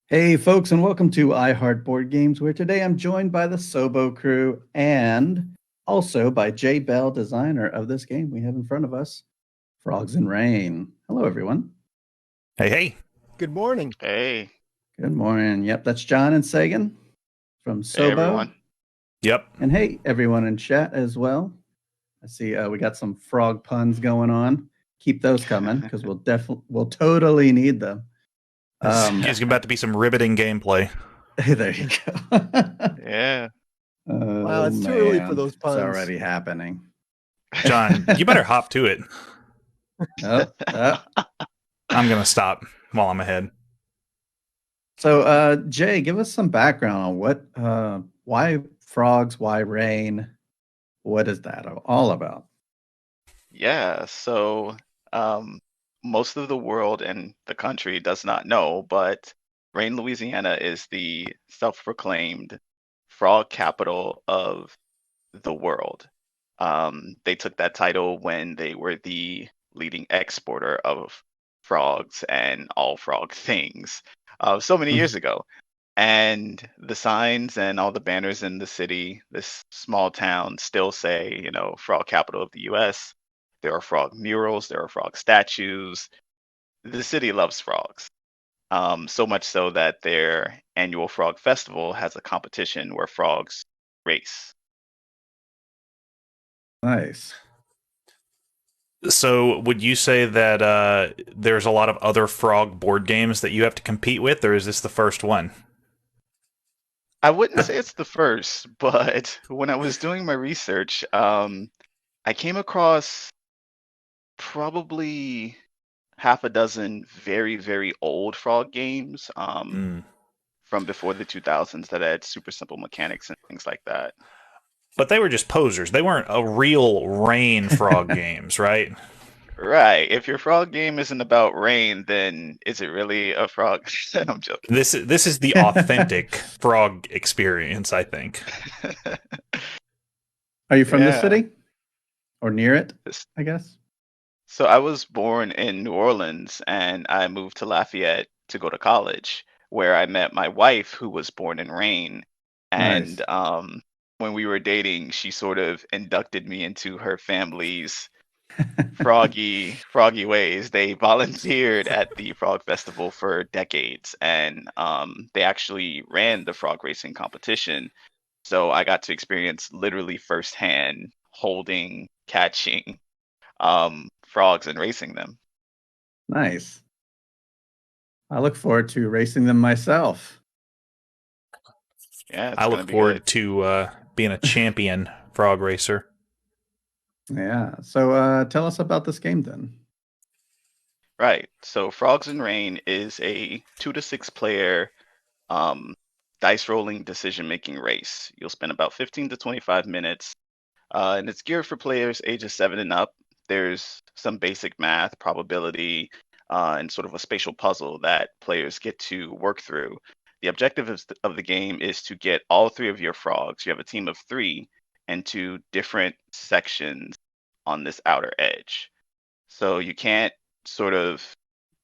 Hey, folks, and welcome to I Heart Board Games, where today I'm joined by the Sobo crew and also by Jay Bell, designer of this game we have in front of us, Frogs and Rain. Hello, everyone. Hey, hey. Good morning. Hey, Good morning. Yep, that's John and Sagan from hey Sobo. everyone. Yep. And hey, everyone in chat as well. I see we got some frog puns going on. Keep those coming because we'll totally need them. This is about to be some riveting gameplay. There you go. Yeah. Oh, It's too early for man. those It's puns. already happening. John, you better hop to it. Oh, I'm going to stop while I'm ahead. So, Jay, give us some background on why frogs, why rain? What is that all about? Yeah, so um most of the world and the country does not know, but Rayne, Louisiana is the self-proclaimed frog capital of the world. They took that title when they were the leading exporter of frogs and all frog things so many years ago. And the signs and all the banners in the city, this small town, still say, frog capital of the US. There are frog murals, there are frog statues. The city loves frogs. So much so that their annual frog festival has a competition where frogs race. Nice. So, would you say that there's a lot of other frog board games that you have to compete with, or is this the first one? I wouldn't say it's the first, but when I was doing my research, I came across probably half a dozen very, very old frog games Mm. from before the 2000s that had super simple mechanics and things like that. But they were just posers. They weren't a real rain frog games, right? Right. If your frog game isn't about rain, then is it really a frog? I'm joking. This is the authentic frog experience, I think. Are you from the Yeah. city or near it? This- I guess. So I was born in New Orleans and I moved to Lafayette to go to college, where I met my wife, who was born in Rayne. And Nice. when we were dating, she sort of inducted me into her family's froggy ways. They volunteered at the frog festival for decades, and they actually ran the frog racing competition. So I got to experience literally firsthand holding, catching frogs and racing them. Nice. I look forward to racing them myself. Yeah, I it's look gonna be good. forward to being a champion frog racer. Yeah. So, tell us about this game then. Right. So Frogs and Rain is a 2 to 6 player um, dice rolling decision making race. You'll spend about 15 to 25 minutes, and it's geared for players ages 7 and up. There's some basic math, probability, and sort of a spatial puzzle that players get to work through. The objective of the game is to get all three of your frogs. You have a team of three into different sections on this outer edge. So you can't sort of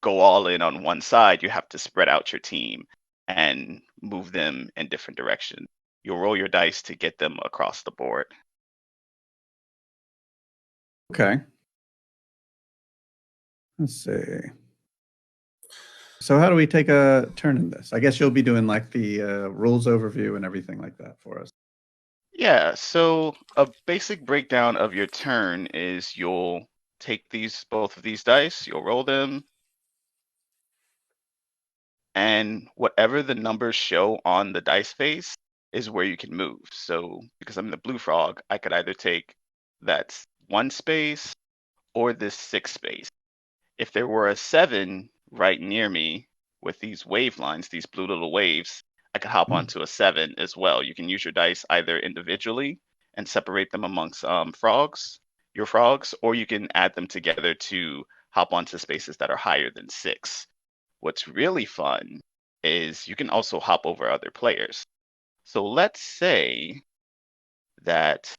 go all in on one side. You have to spread out your team and move them in different directions. You'll roll your dice to get them across the board. Okay. Let's see. So, how do we take a turn in this? I guess you'll be doing like the rules overview and everything like that for us. Yeah, so a basic breakdown of your turn is you'll take both of these dice, you'll roll them, and whatever the numbers show on the dice face is where you can move. So because I'm the blue frog, I could either take that 1 space or this 6 space. If there were a 7 right near me with these wave lines, these blue little waves, I could hop Hmm. onto a 7 as well. You can use your dice either individually and separate them amongst your frogs, or you can add them together to hop onto spaces that are higher than 6. What's really fun is you can also hop over other players. So let's say that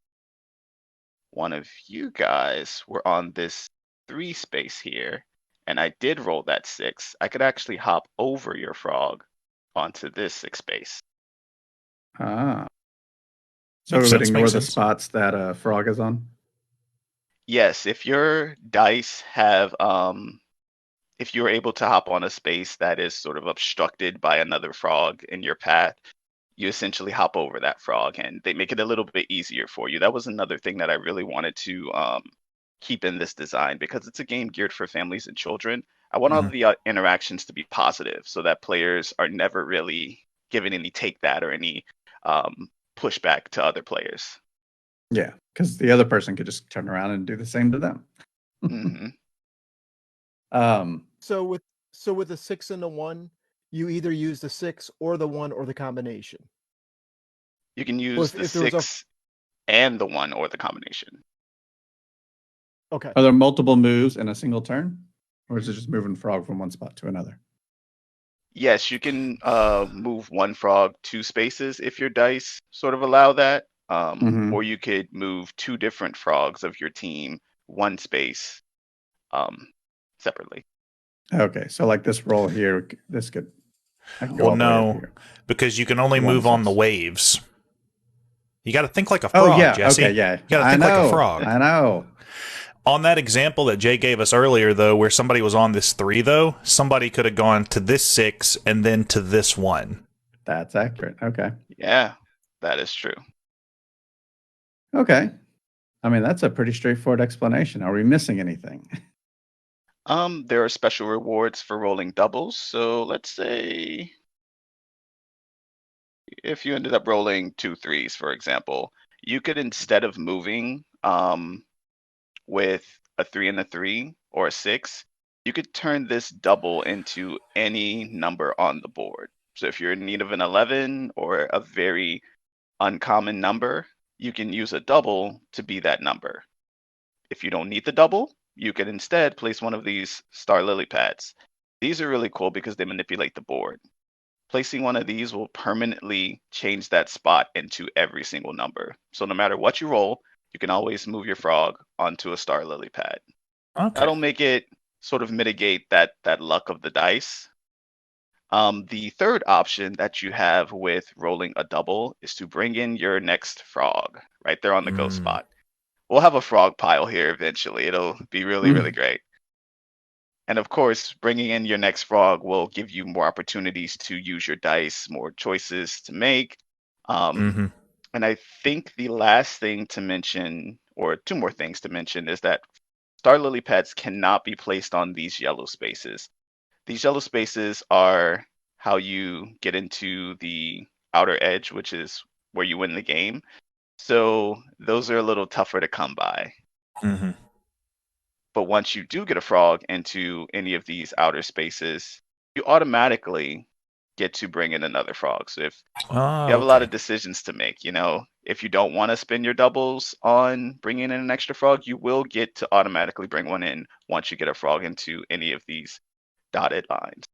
one of you guys were on this 3 space here, and I did roll that 6, I could actually hop over your frog onto this 6 space. Ah. So Makes it would sense, ignore makes the sense. spots that a frog is on? Yes, if your dice have if you're able to hop on a space that is sort of obstructed by another frog in your path, you essentially hop over that frog and they make it a little bit easier for you. That was another thing that I really wanted to keep in this design because it's a game geared for families and children. I want all Mhm. the interactions to be positive so that players are never really given any take that or any pushback to other players. Yeah, because the other person could just turn around and do the same to them. Hmm. Um, So with the 6 and the 1, you either use the 6 or the 1 or the combination. You can Well, use the if there was a 6 and the 1 or the combination. okay, are there multiple moves in a single turn? Or is it just moving frog from one spot to another? Yes, you can move one frog 2 spaces if your dice sort of allow that. Mhm. Or you could move 2 different frogs of your team 1 space separately. Okay, so like this roll here, this could I can go Well, all the way up no, here. because you can only To one move on the six. waves. You got to think like a Oh frog, yeah, Jesse. okay, yeah. You got to I think like a know. frog. I know. On that example that Jay gave us earlier, though, where somebody was on this 3, though, somebody could have gone to this 6 and then to this 1. That's accurate. Okay. Yeah, that is true. Okay. I mean, that's a pretty straightforward explanation. Are we missing anything? There are special rewards for rolling doubles. So let's say if you ended up rolling 2 3s, for example, you could instead of moving with a 3 and a 3 or a 6, you could turn this double into any number on the board. So if you're in need of an 11 or a very uncommon number, you can use a double to be that number. If you don't need the double, you can instead place one of these star lily pads. These are really cool because they manipulate the board. Placing one of these will permanently change that spot into every single number. So no matter what you roll, you can always move your frog onto a star lily pad. Okay. That'll make it sort of mitigate that luck of the dice. The third option that you have with rolling a double is to bring in your next frog right there on the go spot. We'll have a frog pile here eventually. It'll be really, really great. And of course, bringing in your next frog will give you more opportunities to use your dice, more choices to make. Mhm. And I think the last thing to mention, or 2 more things to mention, is that star lily pads cannot be placed on these yellow spaces. These yellow spaces are how you get into the outer edge, which is where you win the game. So those are a little tougher to come by. Mhm. But once you do get a frog into any of these outer spaces, you automatically get to bring in another frog. So if Oh, you have a lot okay. of decisions to make, if you don't want to spend your doubles on bringing in an extra frog, you will get to automatically bring one in once you get a frog into any of these dotted lines.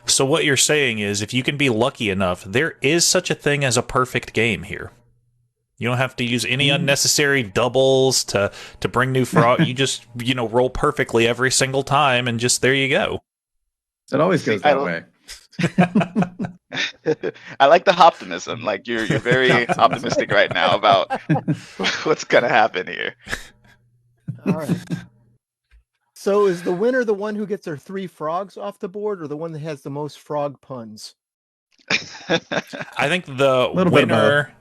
So what you're saying is, if you can be lucky enough, there is such a thing as a perfect game here. You don't have to use any unnecessary doubles to bring new frog. You just roll perfectly every single time, and just there you go. It always See, goes that way. I like the optimism. Like you're very optimistic right now about what's gonna happen here. all right. So is the winner the one who gets their 3 frogs off the board, or the one that has the most frog puns? I think the Little bit of both. winner.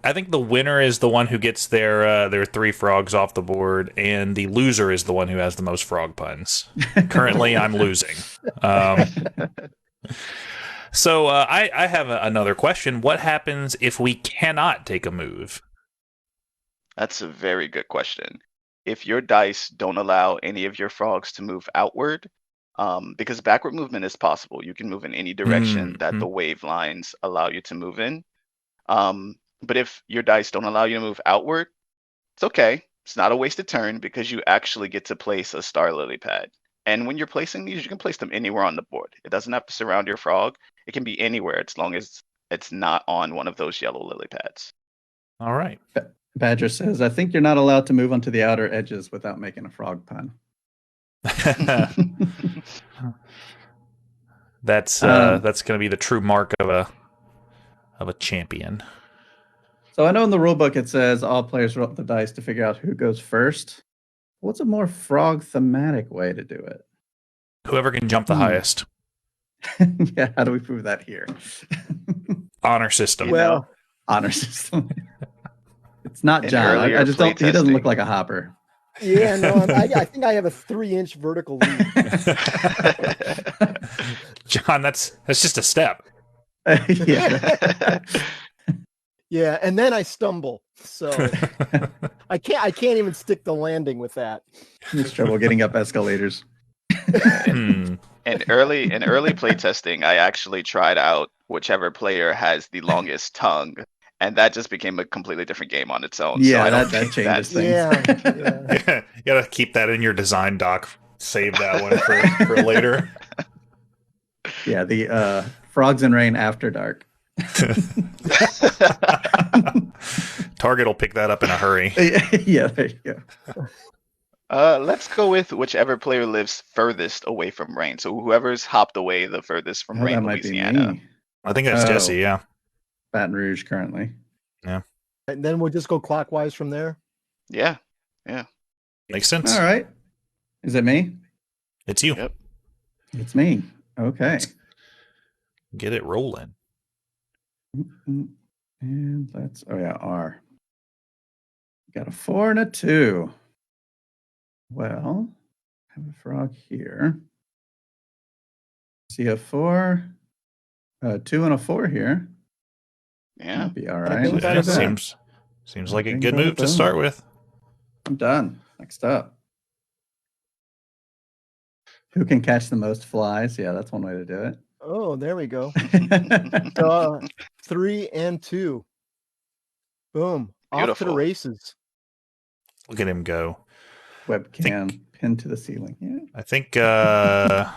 I think the winner is the one who gets their 3 frogs off the board, and the loser is the one who has the most frog puns. Currently, I'm losing. So I have another question. What happens if we cannot take a move? That's a very good question. If your dice don't allow any of your frogs to move outward, because backward movement is possible, you can move in any direction that the wave lines allow you to move in. But if your dice don't allow you to move outward, it's okay. It's not a wasted turn because you actually get to place a star lily pad. And when you're placing these, you can place them anywhere on the board. It doesn't have to surround your frog. It can be anywhere as long as it's not on one of those yellow lily pads. All right. Badger says, I think you're not allowed to move onto the outer edges without making a frog pun. That's going to be the true mark of a champion. So I know in the rule book it says all players roll the dice to figure out who goes first. What's a more frog thematic way to do it? Whoever can jump the highest. Yeah, how do we prove that here? Honor system. Well, Honor system. It's not In John. I earlier just don't. He doesn't look playtesting- like a hopper. yeah, no, I think I have a 3-inch vertical lead. John, that's just a step. Yeah. Yeah, and then I stumble, so I can't even stick the landing with that. He's trouble getting up escalators. Hmm. In early playtesting, I actually tried out whichever player has the longest tongue, and that just became a completely different game on its own. So Yeah, I don't that think changes things. Yeah. You gotta keep that in your design doc. Save that one for later. Yeah, the Frogs and Rain After Dark. Target will pick that up in a hurry. Yeah, there you go. Let's go with whichever player lives furthest away from Rayne. So whoever's hopped away the furthest from Oh, Rayne, that might be Louisiana. me. I think that's Oh. Jesse, yeah. Baton Rouge currently. And then we'll just go clockwise from there. Yeah. Makes sense. All right. Is it me? It's you. Yep. It's me. Okay. Get it rolling. And let's, R. Got a 4 and a 2. Well, I have a frog here. See a 4, 2 and a 4 here. Yeah. That'd be all And a right. bing, Let's bada, do boom. that. Seems like a Bing, good bada, move to boom. start with. I'm done. Next up. Who can catch the most flies? Yeah, that's one way to do it. Oh, there we go. So 3 and 2. Boom. Off to the Beautiful. races. Look at him go. Webcam pinned to the ceiling. Yeah. I think I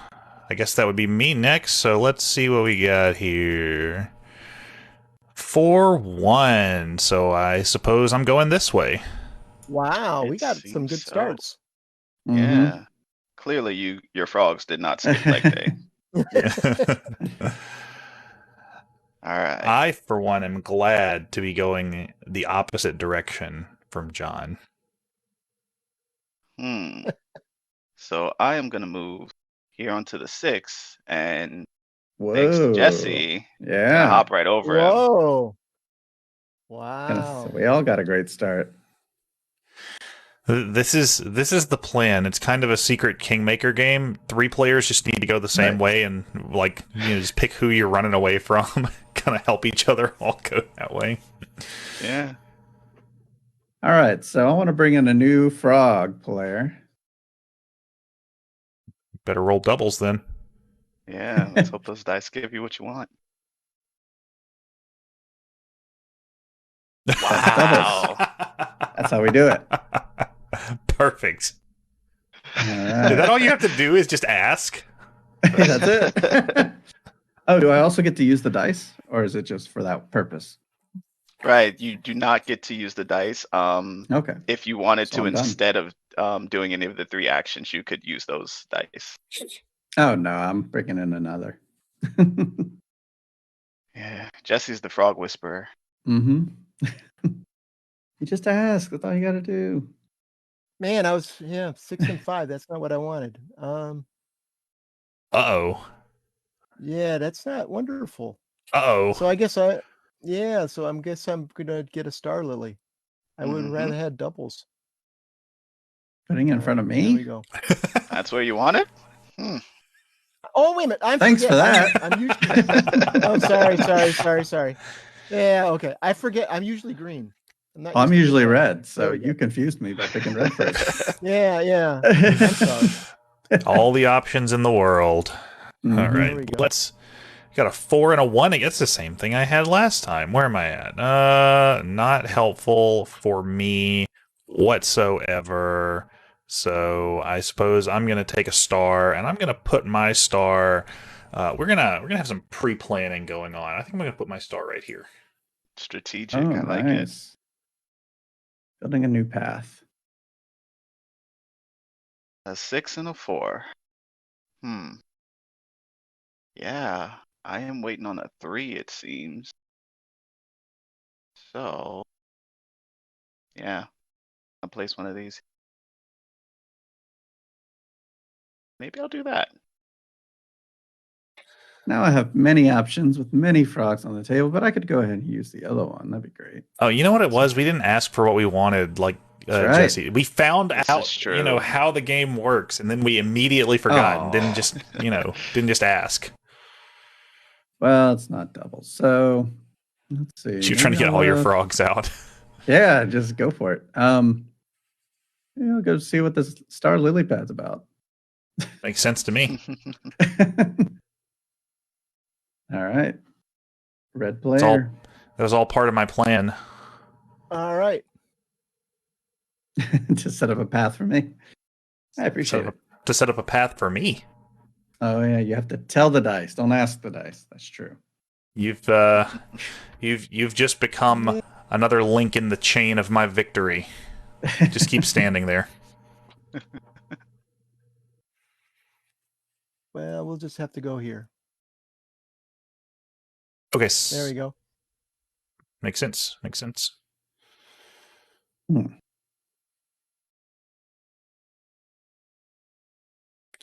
guess that would be me next. So let's see what we got here. 4-1. So I suppose I'm going this way. Wow, we It got some seems good so. starts. Mhm. Yeah. Clearly your frogs did not skip leg day. All right. I, for one, am glad to be going the opposite direction from John. So I am gonna move here onto the 6, and Whoa. thanks to Jesse, gonna Yeah. hop right over him. Whoa. Kinda- Wow. so we all got a great start. This is the plan. It's kind of a secret Kingmaker game. 3 players just need to go the same Right. way, and just pick who you're running away from. Kind of help each other all go that way. Yeah. All right, so I want to bring in a new frog player. Better roll doubles then. Yeah. Let's hope those dice give you what you want. Wow. That's how we do it. Perfect. All Is right. that all you have to do is just ask? That's it. Oh, do I also get to use the dice, or is it just for that purpose? Right. You do not get to use the dice. Okay. If you wanted So to, I'm done. instead of doing any of the 3 actions, you could use those dice. Oh no, I'm bringing in another. Yeah. Jesse's the frog whisperer. Mm-hmm. You just ask. That's all you got to do. Man, I was 6 and 5. That's not what I wanted. Uh-oh. Yeah, that's not wonderful. Uh-oh. So I guess I'm gonna get a Star Lily. I would Mhm. rather had doubles. Putting it in front of There we me. go. That's where you want it? Oh, wait a minute. Thanks for that. I'm usually. Oh, sorry. Yeah, okay. I forget. I'm usually green. not I'm used to usually being red, so There we go. you confused me by picking red first. Yeah. I'm sorry. All the options in the world. Mhm. All There we right. go. Got a 4 and a 1. It's the same thing I had last time. Where am I at? Not helpful for me whatsoever. So I suppose I'm gonna take a star, and I'm gonna put my star. We're gonna have some pre-planning going on. I think I'm gonna put my star right here. Strategic. Oh, I like it. nice. Building a new path. A 6 and a 4. Yeah, I am waiting on a 3, it seems. So, yeah, I'll place one of these. Maybe I'll do that. Now I have many options with many frogs on the table, but I could go ahead and use the yellow one. That'd be great. Oh, you know what it was? We didn't ask for what we wanted, like That's right. Jesse. We found This out, is true. how the game works, and then we immediately forgot and didn't Aw. just, didn't just ask. Well, it's not double. So let's see. You're trying to Maybe get all your I'll, frogs out. Yeah, just go for it. Maybe I'll go see what this star lily pad's about. Makes sense to me. All right. Red It's all- player. That was all part of my plan. All right. To set up a path for me. I appreciate it. To set up a path for me. Oh yeah, you have to tell the dice. Don't ask the dice. That's true. You've just become another link in the chain of my victory. Just keep standing there. Well, we'll just have to go here. Okay. There we go. Makes sense. Makes sense. All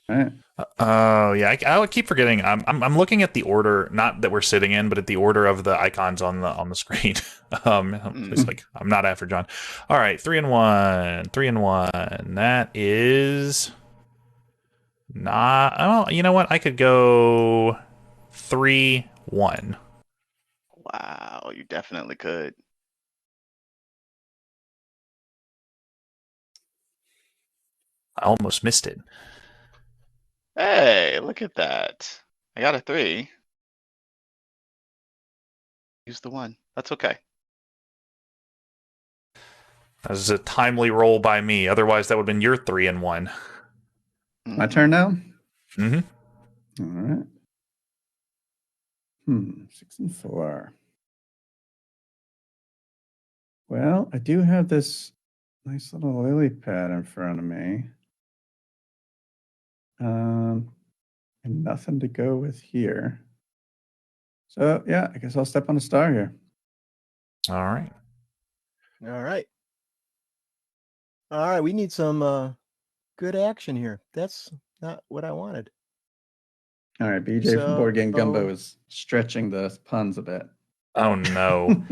right. Oh yeah, I would keep forgetting. I'm looking at the order, not that we're sitting in, but at the order of the icons on the screen. It's like I'm not after John. All right, 3 and 1, 3 and 1. That is not. Oh, you know what? I could go 3-1. Wow, you definitely could. I almost missed it. Hey, look at that. I got a 3. Use the 1. That's okay. That was a timely roll by me. Otherwise, that would have been your 3 and 1. My turn now? Mm-hmm. All right. 6 and 4. Well, I do have this nice little lily pad in front of me. And nothing to go with here. So yeah, I guess I'll step on a star here. All right. All right. All right. We need some good action here. That's not what I wanted. All right, BJ from Board Game Gumbo is stretching the puns a bit. Oh no.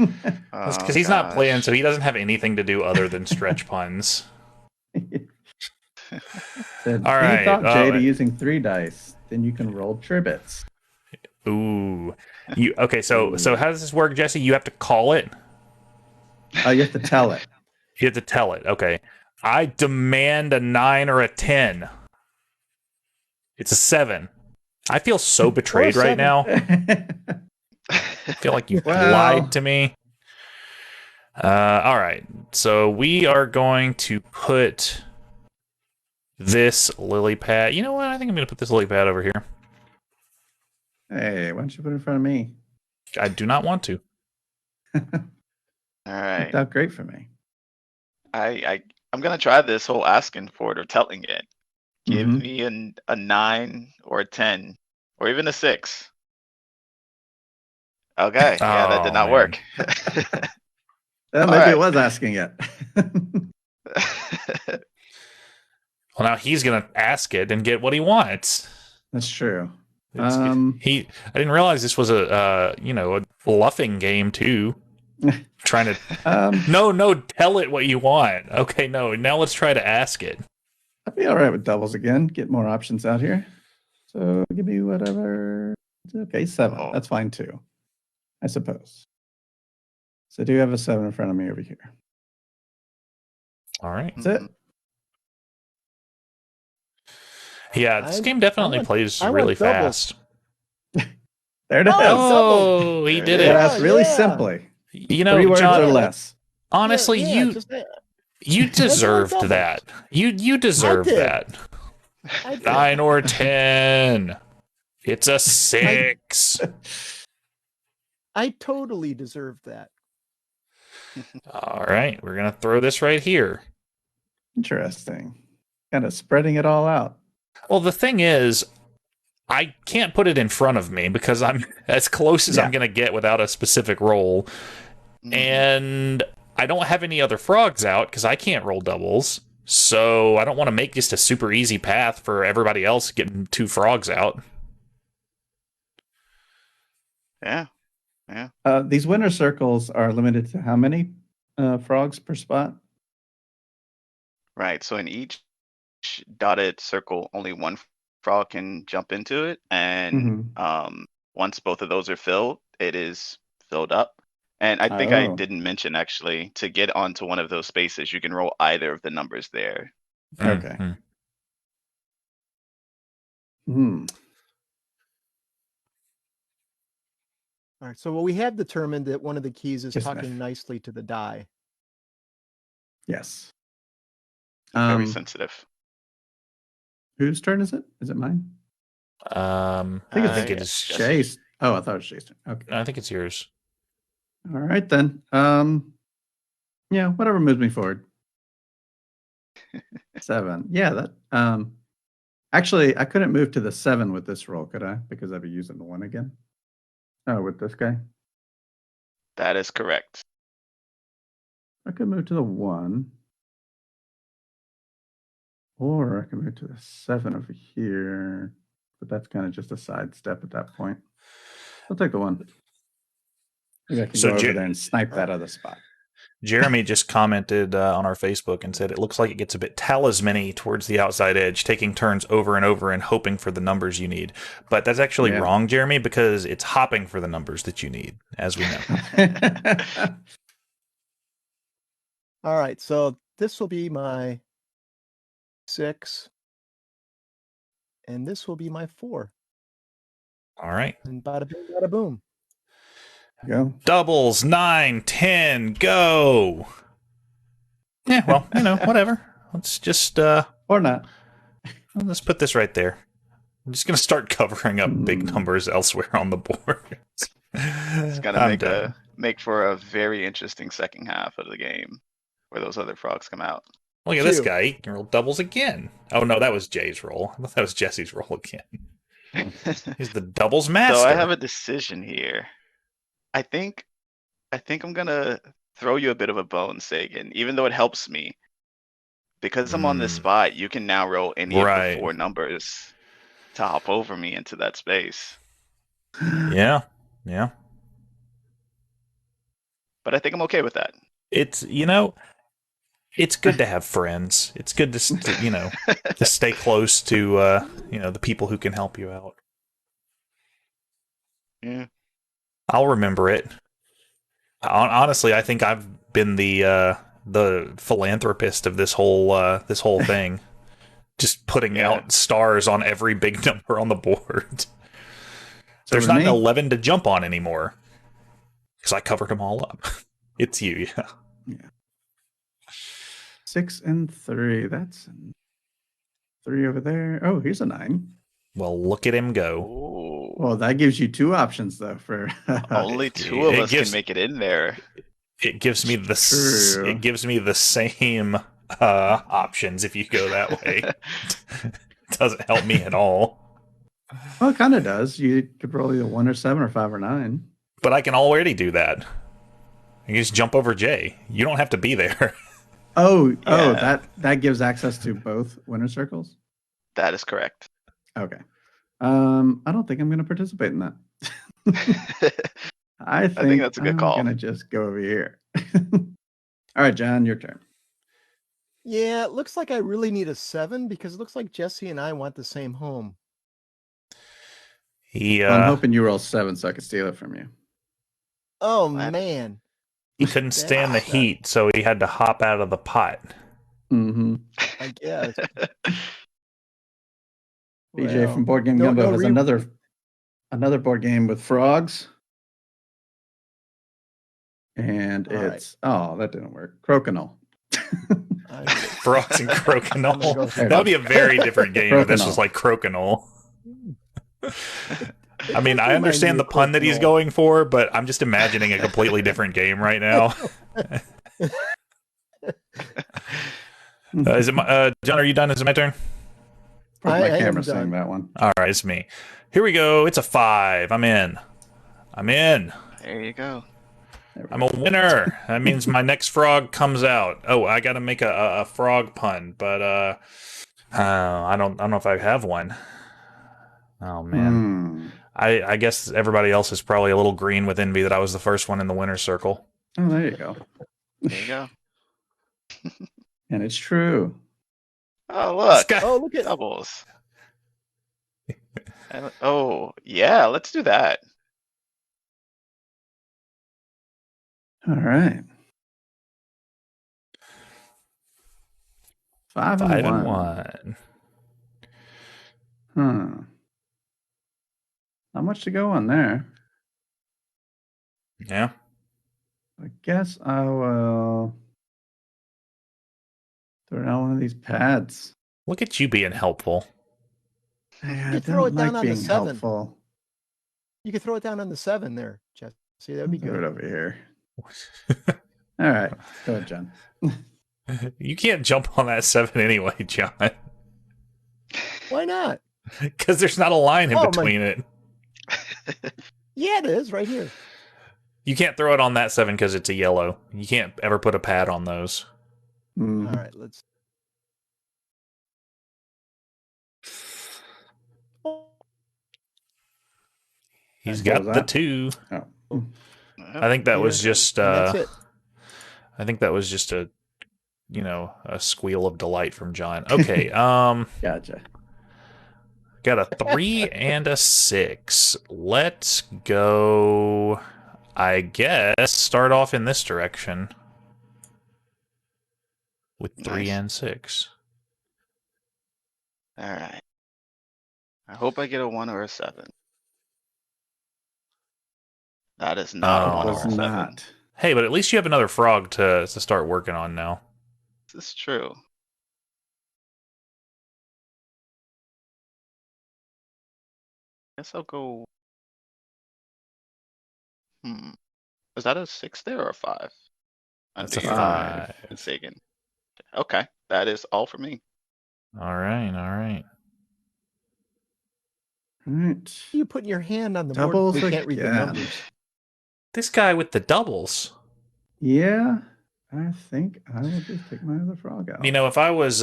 Oh, Because he's not playing, gosh. so he doesn't have anything to do other than stretch puns. Said, All right, he thought Jay all to right. using 3 dice. Then you can roll tribits. Ooh. Okay, so how does this work, Jesse? You have to call it? Oh, you have to tell it. You have to tell it. Okay. I demand a 9 or a 10. It's a 7. I feel so betrayed right 7. now. I feel like you've Well. lied to me. All right. So we are going to put this lily pad. You know what? I think I'm going to put this lily pad over here. Hey, why don't you put it in front of me? I do not want to. All right. Worked out great for me. I'm gonna try this whole asking for it or telling it. Give Mhm. me a 9 or a 10 or even a 6. Okay, yeah, that did Oh, not man. work. Well, All maybe it right. was asking it. Well, now he's going to ask it and get what he wants. That's true. I didn't realize this was a bluffing game too. Trying to no, tell it what you want. Okay, no, now let's try to ask it. I'd be all right with doubles again. Get more options out here. So give me whatever. Okay, 7. Oh. That's fine too, I suppose. So I do have a 7 in front of me over here. All right. That's it. Yeah, this game definitely plays I want really doubles. fast. There it is. Oh, he did It it. asked really Yeah. simply. You know, 3 words John, or less. honestly, Yeah, you deserved doubles. that. You deserved did. that. I did. 9 or 10. It's a 6. I totally deserved that. All right, we're gonna throw this right here. Interesting. Kind of spreading it all out. Well, the thing is, I can't put it in front of me because I'm as close as I'm going to get without a specific roll. And I don't have any other frogs out because I can't roll doubles. So I don't want to make just a super easy path for everybody else getting 2 frogs out. Yeah. Yeah. These winner circles are limited to how many frogs per spot? Right. So in each dotted circle, only one frog can jump into it. And once both of those are filled, it is filled up. And I think I didn't mention actually, to get onto one of those spaces, you can roll either of the numbers there. Okay. All right. So we have determined that one of the keys is Yes, talking Smith. nicely to the die. Yes. Very sensitive. Whose turn is it? Is it mine? I think it is Chase. Oh, I thought it was Chase. Okay. I think it's yours. All right then. Yeah, whatever moves me forward. 7. Yeah, that actually I couldn't move to the 7 with this roll, could I? Because I'd be using the 1 again. Oh, with this guy? That is correct. I could move to the 1. Or I can move to the 7 over here. But that's kind of just a sidestep at that point. I'll take the 1. Maybe I can go over there and snipe that other spot. Jeremy just commented on our Facebook and said it looks like it gets a bit talisman-y towards the outside edge, taking turns over and over and hoping for the numbers you need. But that's actually wrong, Jeremy, because it's hopping for the numbers that you need, as we know. All right, so this will be my 6, and this will be my 4. All right. And bada bing, bada boom. Go. Doubles, 9, 10, go. Yeah, well, whatever. Let's just or not. Let's put this right there. I'm just gonna start covering up big numbers elsewhere on the board. It's gonna make for a very interesting second half of the game where those other frogs come out. Look at this guy. He can roll doubles again. Oh no, that was Jay's roll. I thought that was Jesse's roll again. He's the doubles master. So I have a decision here. I think I'm gonna throw you a bit of a bone, Sagan, even though it helps me. Because I'm on this spot, you can now roll any of the 4 numbers to hop over me into that space. Yeah. But I think I'm okay with that. It's it's good to have friends. It's good to to stay close to the people who can help you out. Yeah. I'll remember it. Honestly, I think I've been the philanthropist of this whole thing, just putting out stars on every big number on the board. So there's not an 11 to jump on anymore because I covered them all up. It's you, yeah. 6 and 3. That's 3 over there. Oh, here's a 9. Well, look at him go. Ooh. Well, that gives you 2 options though. For only 2 of us can make it in there. It gives me the same options if you go that way. It doesn't help me at all. Well, it kind of does. You could roll either 1 or 7 or 5 or 9. But I can already do that. You just jump over Jay. You don't have to be there. That gives access to both winner circles? That is correct. Okay. I don't think I'm going to participate in that. I think that's a good call. I'm going to just go over here. All right, John, your turn. Yeah, it looks like I really need a 7 because it looks like Jesse and I want the same home. I'm hoping you roll 7 so I can steal it from you. Oh, man. He couldn't stand the heat, so he had to hop out of the pot. Mm-hmm. I guess. BJ from Board Game Gumbo has another board game with frogs. And that didn't work. Crokinole. Frogs and Crokinole. That would be a very different game if this was like Crokinole. I mean, I understand the pun that he's going for, but I'm just imagining a completely different game right now. Is it John, are you done? Is it my turn? My camera's saying that one. All right, it's me. Here we go. It's a 5. I'm in. There you go. There we I'm go. a winner. That means my next frog comes out. Oh, I got to make a frog pun, but I don't know if I have one. Oh man. Hmm. I guess everybody else is probably a little green with envy that I was the first one in the winner's circle. Oh, there you go. There you go. And it's true. Oh, This look. guy. Oh, look at Doubles. Oh, yeah, let's do that. All right. 5 and 5 and 1. 1. Not much to go on there. Yeah. I guess I will throw down one of these pads. Look at you being helpful. I You throw don't it down like on the being 7. helpful. You could throw it down on the 7 there, Jesse. That'd be Throw it good. over here. All right. Go ahead, John. You can't jump on that 7 anyway, John. Why not? Because there's not a line in Oh, my- between it. Yeah, it is right here. You can't throw it on that 7 because it's a yellow. You can't ever put a pad on those. Mhm. All right, let's. He's What was got the that? 2. Oh. I think that was Here, just and that's it. I think that was just a squeal of delight from John. Okay, Gotcha. got a 3 and a 6. Let's go, I guess, start off in this direction with 3 Nice. and 6. All right. I hope I get a 1 or a 7. That is not a Oh. 1 or Was a 7. not. Hey, but at least you have another frog to start working on now. This is true. Guess I'll go. Is that a 6 there or a 5? That's a Under your 5. Sagan. Okay, that is all for me. All right, all right. All right. You putting your hand on the Doubles board? We can't read the again. numbers. This guy with the doubles. Yeah, I think I will just take my other frog out. You know, if I was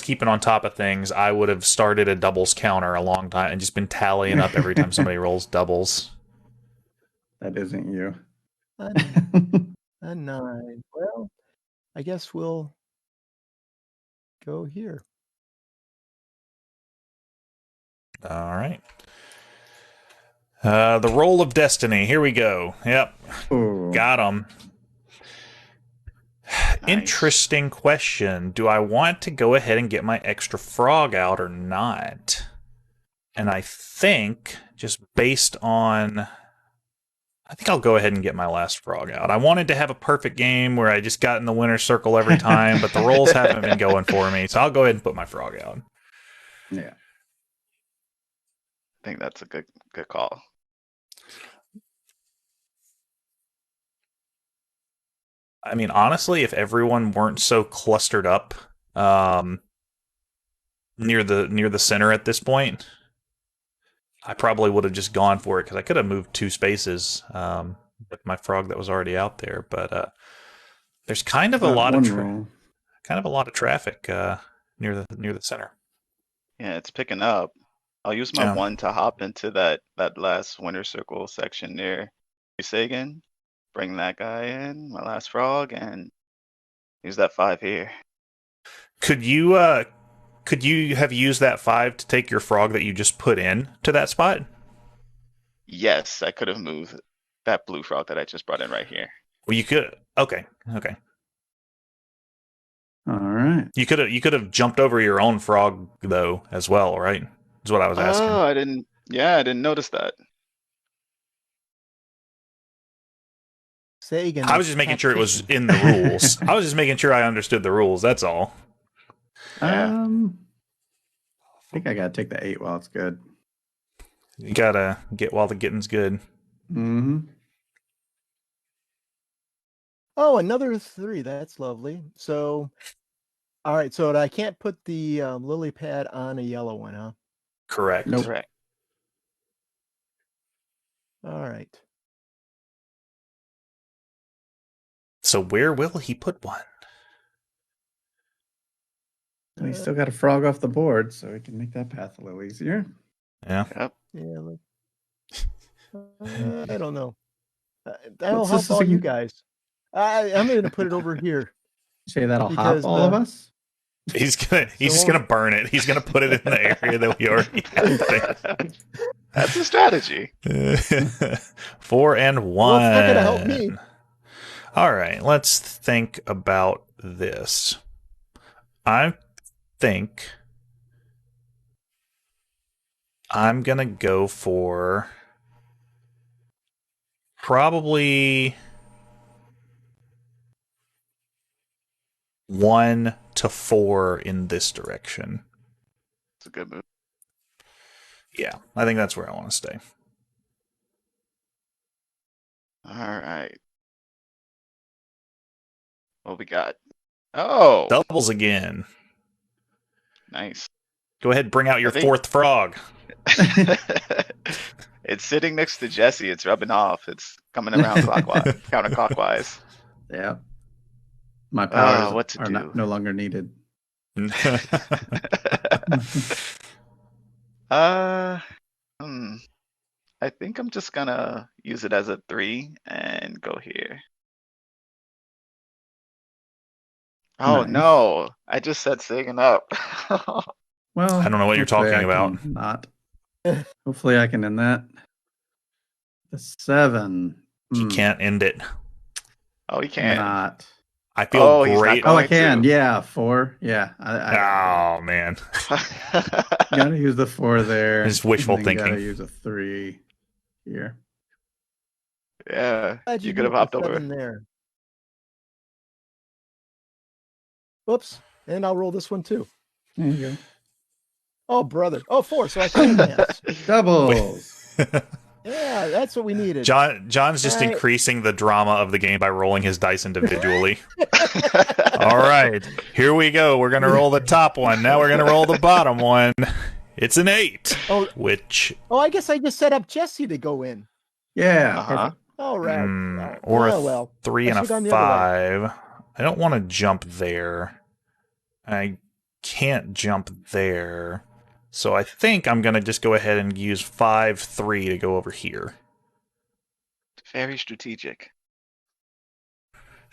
keeping on top of things, I would have started a doubles counter a long time and just been tallying up every time somebody rolls doubles. That isn't you. A 9. Well, I guess we'll go here. All right. The roll of destiny. Here we go. Yep, Ooh. got him. Nice. Interesting question. Do I want to go ahead and get my extra frog out or not? And I think, just based on... I think I'll go ahead and get my last frog out. I wanted to have a perfect game where I just got in the winner's circle every time, but the rolls haven't been going for me, so I'll go ahead and put my frog out. Yeah. I think that's a good call. I mean, honestly, if everyone weren't so clustered up near the center at this point, I probably would have just gone for it because I could have moved 2 spaces with my frog that was already out there. But there's kind of a lot of traffic near the center. Yeah, it's picking up. I'll use my Yeah. 1 to hop into that last winner circle section near Sagan. Bring that guy in, my last frog, and use that 5 here. Could you have used that 5 to take your frog that you just put in to that spot? Yes, I could have moved that blue frog that I just brought in right here. Well, you could. Okay. All right. You could have jumped over your own frog though as well, right? Is what I was asking. Oh, I didn't notice that. Sagan. I was just making sure it was in the rules. I was just making sure I understood the rules. That's all. Yeah. I think I gotta take the 8 while it's good. You gotta get while the getting's good. Mm-hmm. Oh, another 3. That's lovely. So, all right. So I can't put the lily pad on a yellow one, huh? Correct. Nope. Correct. All right. So where will he put one? Well, he's still got a frog off the board, so we can make that path a little easier. Yeah. Yep. Yeah. I don't know. That'll What's help this all you again? guys. I'm going to put it over here. Say that'll Because, hop all of us? He's just gonna burn it. He's gonna put it in the area that we already have. That's a strategy. 4 and 1. Well, it's not going to help me. All right, let's think about this. I think I'm gonna go for probably 1 to 4 in this direction. It's a good move. Yeah, I think that's where I want to stay. All right. What we got? Oh, Doubles again. nice. Go ahead, bring out your I think- 4th frog. It's sitting next to Jesse. It's rubbing off. It's coming around counterclockwise. Yeah. My powers what to are do? no longer needed. I think I'm just gonna use it as a 3 and go here. Oh Nice. no! I just said Sagan up. Well, I don't know what you're hopefully talking I about. can Not. Hopefully I can end that. The 7. You can't end it. Oh, he can. Not. I feel Oh, he's not great. Oh, I Going can. to. Yeah, 4. Yeah. I Oh man, gotta use the 4 there. It's wishful and then thinking. Gotta use a 3 here. Yeah, Glad you did could have the hopped over. 7 there. Whoops. And I'll roll this one too. There you go. Oh, brother. Oh, 4. So I can advance. Doubles. Yeah, that's what we needed. John's just All right. increasing the drama of the game by rolling his dice individually. All right, here we go. We're gonna roll the top one. Now we're gonna roll the bottom one. It's an 8, Oh. which I guess I just set up Jesse to go in. Yeah. Uh-huh. Perfect. All right. or Oh, a well. 3 I and a should've gone the other 5. I don't want to jump there. I can't jump there. So I think I'm going to just go ahead and use 5-3 to go over here. Very strategic.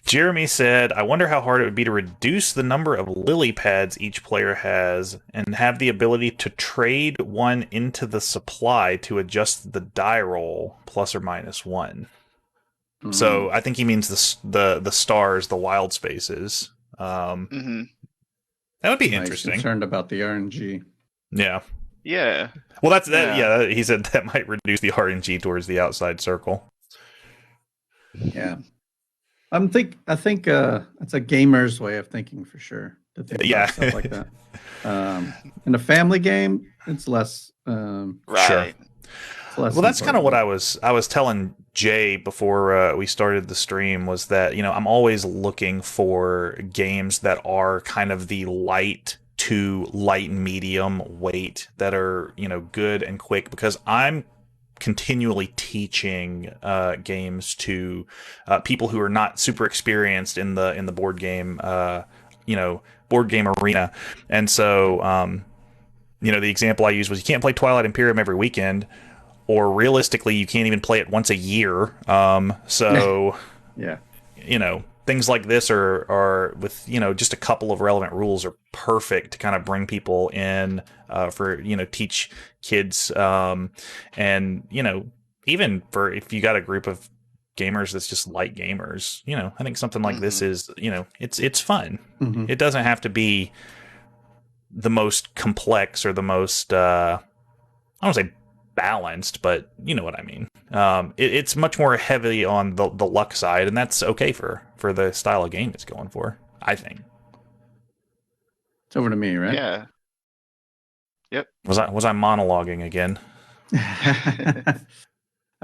Jeremy said, I wonder how hard it would be to reduce the number of lily pads each player has and have the ability to trade one into the supply to adjust the die roll plus or minus 1. So I think he means the stars, the wild spaces. Mm-hmm. That would be Nice. interesting. Concerned about the RNG. Yeah. Yeah. Well, that's that. Yeah. Yeah, he said that might reduce the RNG towards the outside circle. Yeah. I think it's a gamer's way of thinking for sure. To think Yeah. about stuff like that. In a family game, it's less. Right. Sure. It's less Well, that's kind of important. what I was telling Jay before we started the stream, was that, you know, I'm always looking for games that are kind of the light to light medium weight, that are, you know, good and quick, because I'm continually teaching games to people who are not super experienced in the board game board game arena. And so the example I used was, you can't play Twilight Imperium every weekend, or realistically you can't even play it once a year. So Yeah. things like this are with, just a couple of relevant rules are perfect to kind of bring people in for, teach kids. And, even for, if you got a group of gamers that's just light gamers, I think something like this is, it's fun. Mhm. It doesn't have to be the most complex or the most, I don't say balanced, but you know what I mean. It's much more heavy on the luck side, and that's okay for the style of game it's going for, I think. It's over to me, right? Yeah. Yep. Was I monologuing again?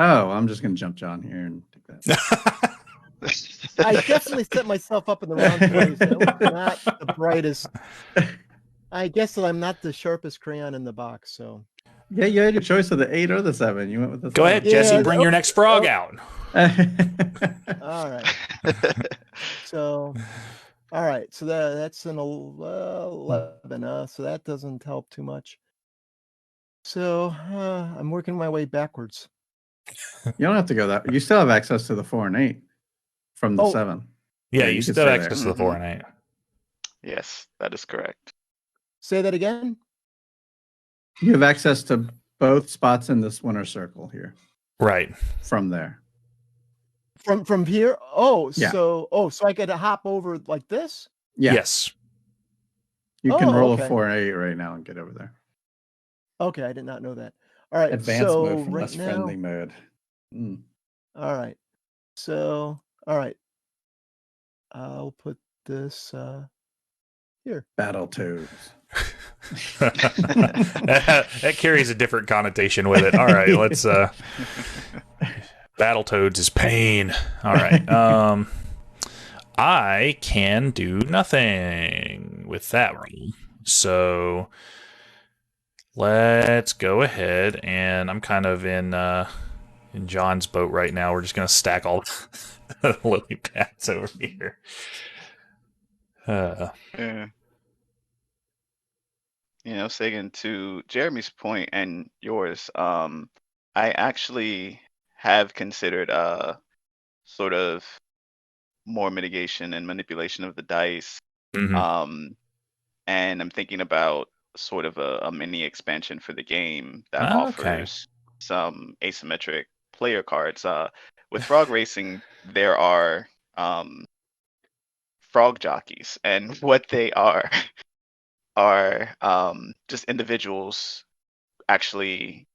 Oh, I'm just gonna jump John here and take that. I definitely set myself up in the wrong place. I was not the brightest. I guess that I'm not the sharpest crayon in the box. So Yeah, you had your choice of the 8 or the 7. You went with the 7. Go ahead, Yeah, Jesse. Bring your next frog out. All right. So, all right. So that's an 11. So that doesn't help too much. So I'm working my way backwards. You don't have to go that. You still have access to the 4 and 8 from the Oh. 7. Yeah, Yeah, you you can still have stay access there. to the 4 and 8. Yes, that is correct. Say that again. You have access to both spots in this winner circle here Right. from there. From here? Oh, Yeah. so I could hop over like this? Yeah. Yes. You can roll okay. a 4 and 8 right now and get over there. Okay, I did not know that. All right. Advanced so mode from right less now, friendly mode. Mm. all right. So all right. I'll put this here. Battletoads. that carries a different connotation with it. All right, let's Battletoads is pain. All right. I can do nothing with that roll. So let's go ahead, and I'm kind of in John's boat right now. We're just gonna stack all the lily pads over here. Yeah. Sagan, to Jeremy's point and yours, I actually have considered sort of more mitigation and manipulation of the dice. Mhm. And I'm thinking about sort of a mini expansion for the game that Okay. offers some asymmetric player cards. With frog racing, there are frog jockeys, and what they are just individuals, actually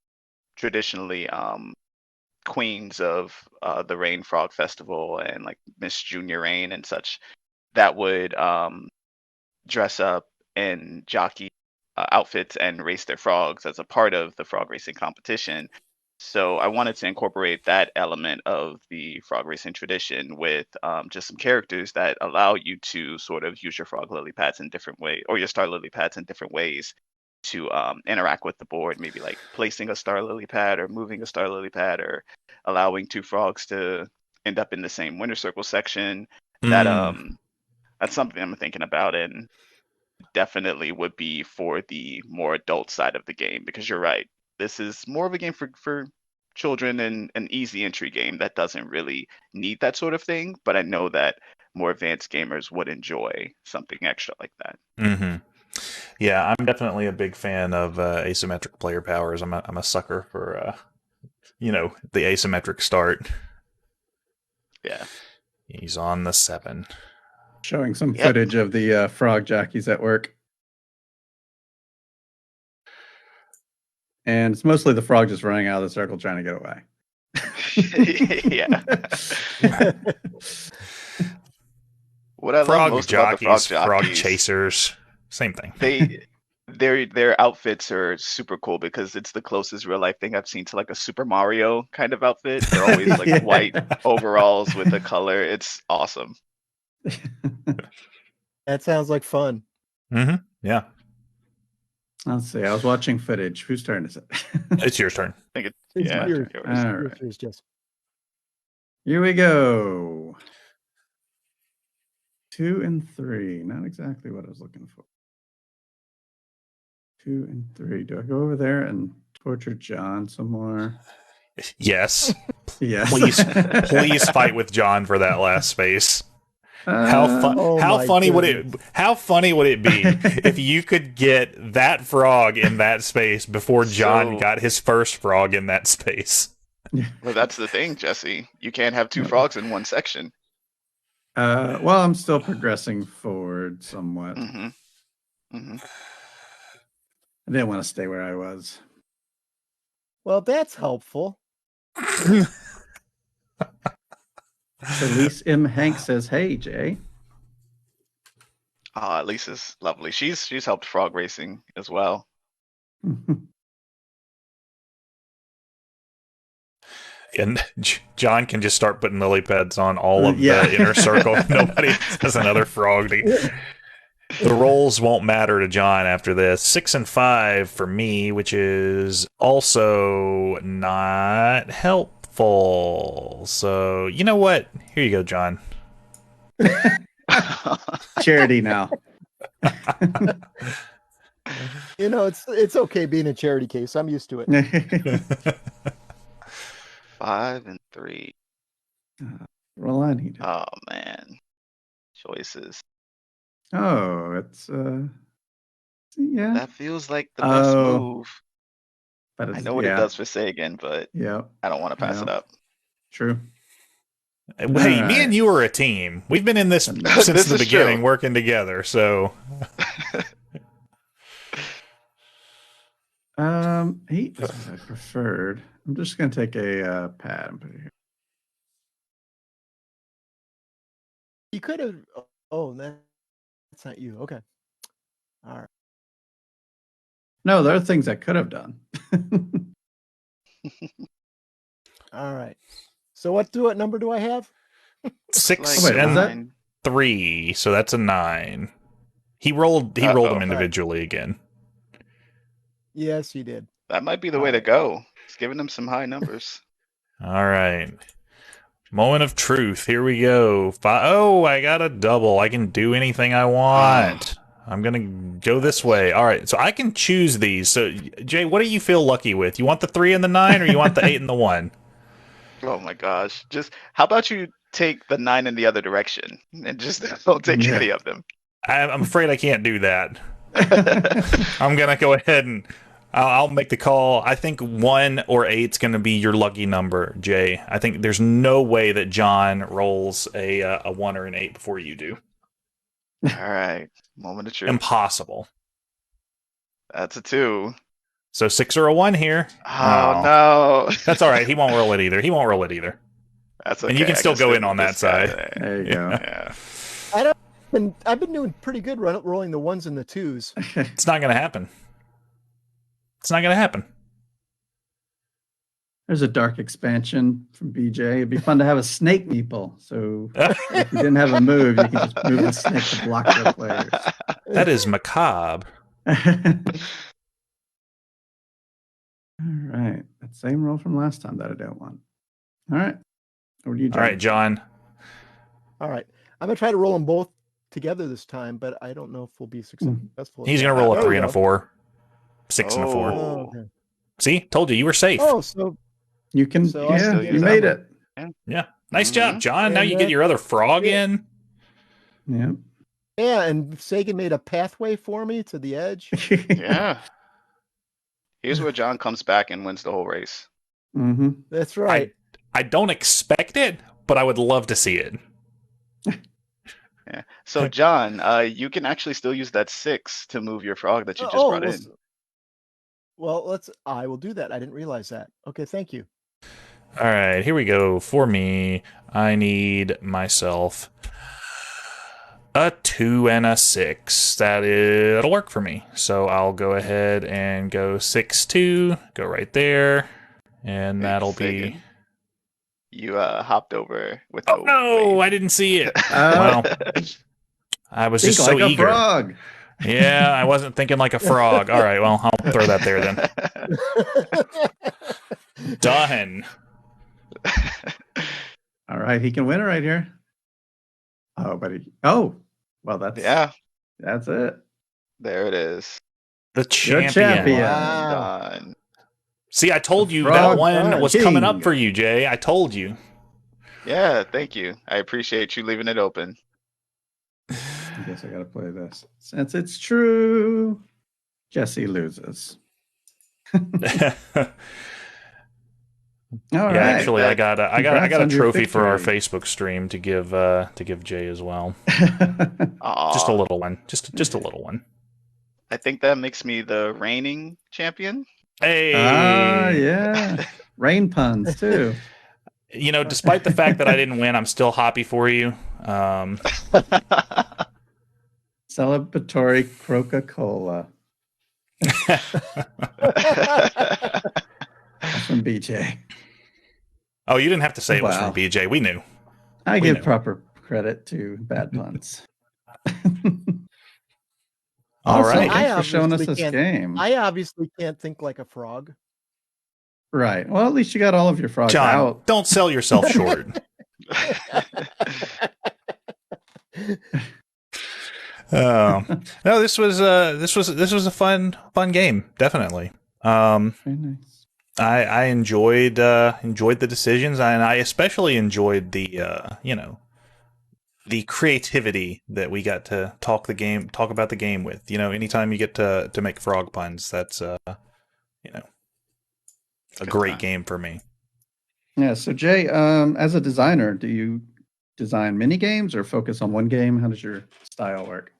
traditionally queens of the Rayne Frog Festival and like Miss Junior Rayne and such, that would dress up in jockey outfits and race their frogs as a part of the frog racing competition. So I wanted to incorporate that element of the frog racing tradition with just some characters that allow you to sort of use your frog lily pads in different ways, or your star lily pads in different ways to interact with the board, maybe like placing a star lily pad or moving a star lily pad or allowing two frogs to end up in the same winner circle section. That that's something I'm thinking about, and definitely would be for the more adult side of the game, because you're right. This is more of a game for children and an easy entry game that doesn't really need that sort of thing. But I know that more advanced gamers would enjoy something extra like that. Mm-hmm. Yeah, I'm definitely a big fan of asymmetric player powers. I'm a sucker for the asymmetric start. Yeah. He's on the 7. Showing some Yep. footage of the frog jockeys at work. And it's mostly the frog just running out of the circle trying to get away. Yeah. What I love Frog most about the frog jockeys, frog jockeys, chasers, same thing. their outfits are super cool because it's the closest real life thing I've seen to like a Super Mario kind of outfit. They're always like Yeah. white overalls with a color. It's awesome. That sounds like fun. Mm-hmm. Yeah, Let's see. I was watching footage. Whose turn is it? it's your turn. I think It's yeah. yours. yours. All Yours, right. yours, Jess. Here we go. 2 and 3. Not exactly what I was looking for. 2 and 3. Do I go over there and torture John some more? Yes. Yes. Please fight with John for that last space. How Oh how my funny goodness. how funny would it be if you could get that frog in that space before John So- got his first frog in that space? Well, that's the thing, Jesse. You can't have two No. frogs in one section. Well, I'm still progressing forward somewhat. hmm hmm I didn't want to stay where I was. Well, that's helpful. Elise M. Hank says, "Hey, Jay." Lisa's lovely. She's helped frog racing as well. And John can just start putting lily pads on all of Yeah. the inner circle. Nobody has another frog to The rolls won't matter to John after this. 6 and 5 for me, which is also not helpful. So, you know what? Here you go, John. Charity now. It's okay being a charity case. I'm used to it. 5 and 3. Roll on, he did. Oh man, choices. Oh, it's yeah. That feels like the best move. But I know what it does for Sagan, but I don't want to pass it up. True. Hey, me and you are a team. We've been in this since the beginning, working together. So, he is what I preferred. I'm just gonna take a pad and put it here. You could have. Oh, that's not you. Okay. All right. No, there are things I could have done. All right. So what number do I have? 6 Like and 9. 3. So that's a 9. He rolled them individually again. Yes, he did. That might be the way to go. It's giving him some high numbers. All right. Moment of truth. Here we go. Oh, I got a double. I can do anything I want. I'm going to go this way. All right. So I can choose these. So, Jay, what do you feel lucky with? You want the 3 and the 9, or you want the 8 and the 1? Oh my gosh. Just how about you take the 9 in the other direction and just don't take any of them? I'm afraid I can't do that. I'm going to go ahead and I'll make the call. I think 1 or 8 is going to be your lucky number, Jay. I think there's no way that John rolls a 1 or an 8 before you do. All right. Moment of truth. Impossible. That's a 2. So 6 or a 1 here. Oh, no. That's all right. He won't roll it either. That's okay. And you can still go in on that side. There you go. Yeah. I've been doing pretty good rolling the 1s and the 2s. It's not going to happen. There's a dark expansion from BJ. It'd be fun to have a snake meeple. So if you didn't have a move, you can just move the snake to block the players. That is macabre. All right. That same roll from last time that I don't want. All right. Over to you, John. All right, John. All right. I'm going to try to roll them both together this time, but I don't know if we'll be successful. He's going to roll a 3 and a 4. 6 and a 4. Oh, okay. See? Told you were safe. Oh, so you can, you made it. Yeah. Nice job, John. Now you get your other frog in. Yeah. Yeah, and Sagan made a pathway for me to the edge. Yeah. Here's where John comes back and wins the whole race. Mm-hmm. That's right. I don't expect it, but I would love to see it. Yeah. So, John, you can actually still use that 6 to move your frog that you just brought in. Well, I will do that. I didn't realize that. Okay, thank you. All right, here we go. For me, I need myself a 2 and a 6. That'll work for me. So I'll go ahead and go 6-2. Go right there, and that'll be. You hopped over with. Oh no! I didn't see it. Well, I was just so eager. Frog. Yeah, I wasn't thinking like a frog. All right, well, I'll throw that there then. Done. All right, he can win it right here. Oh, but well, that's it. There it is. The champion. Wow. Done. See, I told you that one was coming up for you, Jay. I told you. Yeah, thank you. I appreciate you leaving it open. I guess I gotta play this. Since it's true, Jesse loses. All right. Actually, I got a trophy for our Facebook stream to give Jay as well. Just a little one. Just a little one. I think that makes me the reigning champion. Hey. Yeah. Rain puns too. You know, despite the fact that I didn't win, I'm still happy for you. Celebratory Coca-Cola. That's from BJ. Oh, you didn't have to say it was from BJ. We knew. I give proper credit to bad puns. All Awesome. right. Thanks for showing us obviously this can't- game. I obviously can't think like a frog. Right. Well, at least you got all of your frogs John, out. don't sell yourself short. No, this was a fun game, definitely. Very nice. I enjoyed the decisions, and I especially enjoyed the the creativity that we got to talk about the game with. Anytime you get to make frog puns, that's a Good great time. game for me. Yeah. So Jay, as a designer, do you design mini games or focus on one game? How does your style work?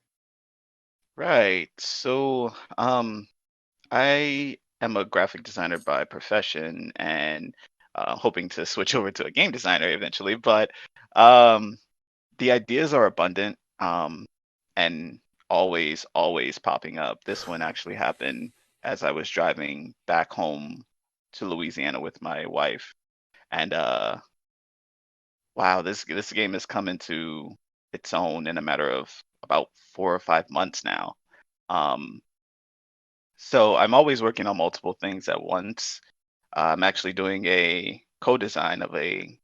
Right. So, I am a graphic designer by profession and hoping to switch over to a game designer eventually. But um, the ideas are abundant and always popping up. This one actually happened as I was driving back home to Louisiana with my wife. And wow, this game has come into its own in a matter of about 4 or 5 months now. Um, so I'm always working on multiple things at once. I'm actually doing a co-design of a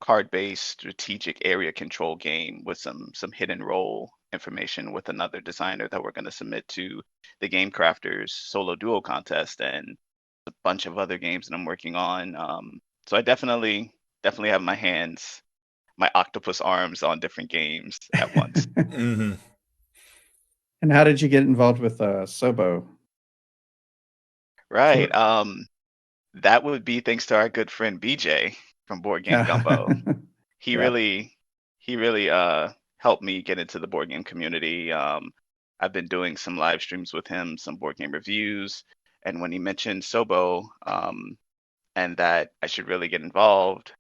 card-based strategic area control game with some hidden role information with another designer that we're going to submit to the Game Crafters solo duo contest and a bunch of other games that I'm working on. So I definitely have my octopus arms on different games at once. Mm-hmm. And how did you get involved with Sobo? Right. That would be thanks to our good friend BJ from Board Game Gumbo. He Yeah. really helped me get into the board game community. I've been doing some live streams with him, some board game reviews, and when he mentioned Sobo, and that I should really get involved,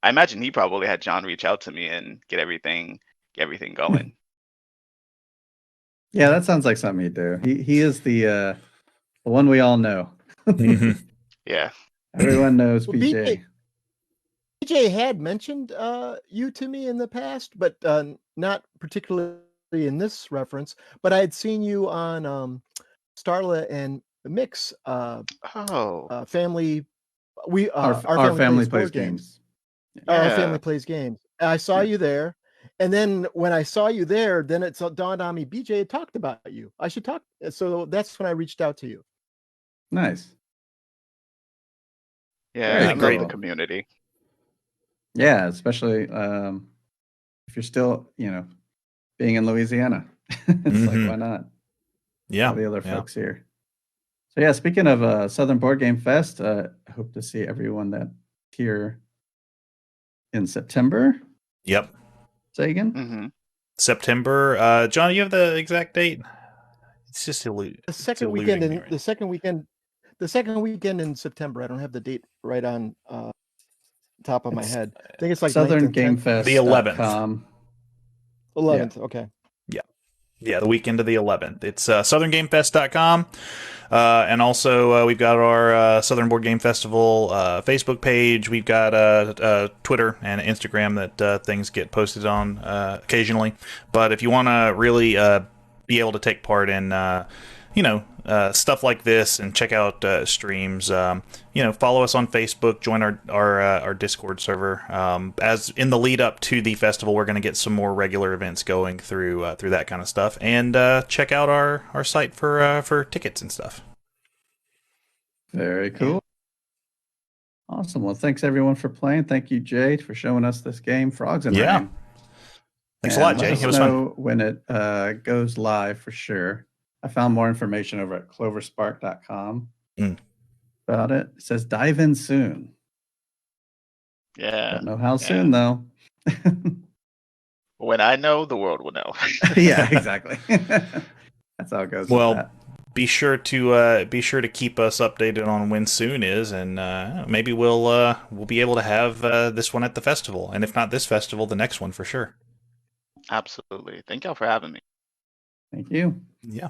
I imagine he probably had John reach out to me and get everything going. Yeah, that sounds like something he'd do. He is the one we all know. Mm-hmm. Yeah. Everyone knows Well, BJ. BJ had mentioned you to me in the past, but not particularly in this reference. But I had seen you on Starla and Mix Oh, family. Our family plays board games. games. Our yeah. family plays games. And I saw Yeah. you there, and then when I saw you there, then it dawned on me BJ had talked about you. I should talk. So that's when I reached out to you. Nice. Yeah, Very I love great. the cool. community. Yeah, especially if you're still, being in Louisiana. It's like, Mm-hmm. why not? Yeah. All the other Yeah. folks here. So yeah, speaking of Southern Board Game Fest, I hope to see everyone that's here in September. Yep. Sagan? Hmm. September. John, you have the exact date? It's just The second weekend in the second weekend in September. I don't have the date right on top of my It's head. I think it's like 9th and 10th. The 11th. SouthernGameFest.com. 11th. Okay. Yeah, the weekend of the 11th. It's southerngamefest.com. And also, we've got our Southern Board Game Festival Facebook page. We've got Twitter and Instagram that things get posted on occasionally. But if you want to really be able to take part in, stuff like this and check out streams, follow us on Facebook, join our Discord server. As in the lead up to the festival, we're going to get some more regular events going through that kind of stuff, and check out our site for tickets and stuff. Very cool. Awesome. Well, thanks everyone for playing. Thank you, Jade, for showing us this game, Frogs and Yeah. Rain. Thanks a lot, Jay. Let us It was fun. know when it goes live for sure. I found more information over at cloverspark.com about it. It says dive in soon. Yeah. Don't know how soon though. When I know, the world will know. Yeah, exactly. That's how it goes. Well, with that. be sure to keep us updated on when soon is, and maybe we'll be able to have this one at the festival, and if not this festival, the next one for sure. Absolutely. Thank y'all for having me. Thank you. Yeah.